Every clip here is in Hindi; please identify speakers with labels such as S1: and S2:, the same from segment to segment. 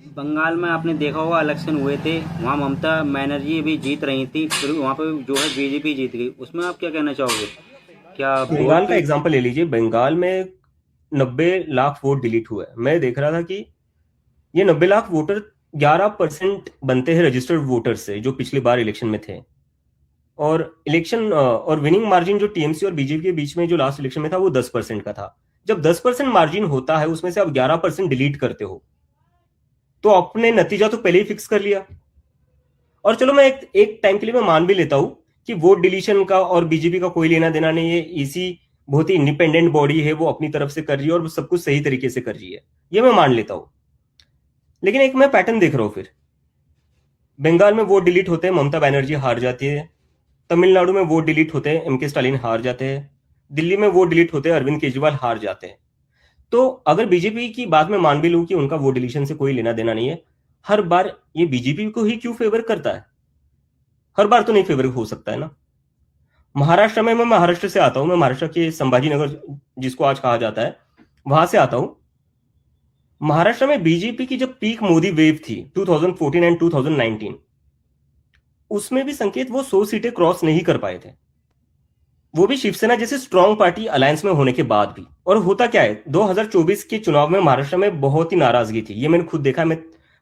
S1: बंगाल में आपने देखा होगा इलेक्शन हुए थे, वहाँ ममता बनर्जी भी जीत रही थी, फिर वहाँ पे जो है बीजेपी जीत गई। उसमें आप क्या कहना चाहोगे? क्या
S2: बंगाल
S1: वोट?
S2: का एग्जाम्पल ले लीजिए। बंगाल में 90 लाख वोट डिलीट हुआ है। मैं देख रहा था कि ये 90 लाख वोटर 11% बनते हैं रजिस्टर्ड वोटर से, जो पिछली बार इलेक्शन में थे। और इलेक्शन और विनिंग मार्जिन जो टीएमसी और बीजेपी के बीच में जो लास्ट इलेक्शन में था वो 10% का था। जब 10% मार्जिन होता है, उसमें से आप 11% डिलीट करते हो, तो आपने नतीजा तो पहले ही फिक्स कर लिया। और चलो मैं एक टाइम के लिए मैं मान भी लेता हूं कि वोट डिलीशन का और बीजेपी का कोई लेना देना नहीं है। इसी बहुत ही इंडिपेंडेंट बॉडी है, वो अपनी तरफ से कर रही है और वो सब कुछ सही तरीके से कर रही है, ये मैं मान लेता हूं। लेकिन एक मैं पैटर्न देख रहा हूं फिर। बंगाल में वोट डिलीट होते हैं, ममता बनर्जी हार जाती है। तमिलनाडु में वोट डिलीट होते हैं, एमके स्टालिन हार जाते हैं। दिल्ली में वोट डिलीट होते हैं, अरविंद केजरीवाल हार जाते हैं। तो अगर बीजेपी की बात में मान भी लूं कि उनका वोट डिलीशन से कोई लेना देना नहीं है, हर बार ये बीजेपी को ही क्यों फेवर करता है? हर बार तो नहीं फेवर हो सकता है ना। महाराष्ट्र में, मैं महाराष्ट्र से आता हूं, मैं महाराष्ट्र के संभाजीनगर जिसको आज कहा जाता है, वहां से आता हूं। महाराष्ट्र में बीजेपी की जब पीक मोदी वेव थी 2014 एंड 2019, उसमें भी संकेत वो 100 सीटें क्रॉस नहीं कर पाए थे, वो भी शिवसेना जैसे स्ट्रांग पार्टी अलायंस में होने के बाद भी। और होता क्या है, 2024 के चुनाव में महाराष्ट्र में बहुत ही नाराजगी थी। ये मैंने खुद देखा, मैं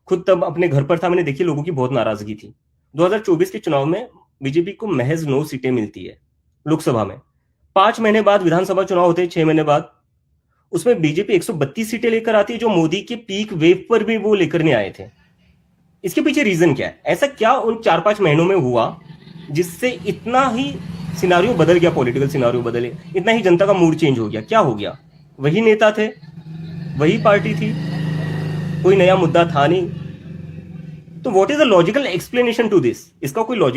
S2: खुद तब अपने घर पर था, मैंने देखी लोगों की बहुत नाराजगी थी। 2024 के चुनाव में बीजेपी को महज 9 सीटें मिलती है लोकसभा में। 5 महीने बाद विधानसभा चुनाव होते हैं, 6 महीने बाद, उसमें बीजेपी 132 सीटें लेकर आती है, जो मोदी के पीक वेव पर भी वो लेकर नहीं आए थे। इसके पीछे रीजन क्या है? ऐसा क्या उन 4-5 महीनों में हुआ जिससे इतना ही सिनारियो बदल गया, पॉलिटिकल सिनारियो बदले, इतना ही जनता का मूड चेंज हो गया? क्या हो गया? वही नेता थे, वही पार्टी थी, कोई नया मुद्दा था नहीं। तो what is the logical explanation to this? इसका कोई लॉजिक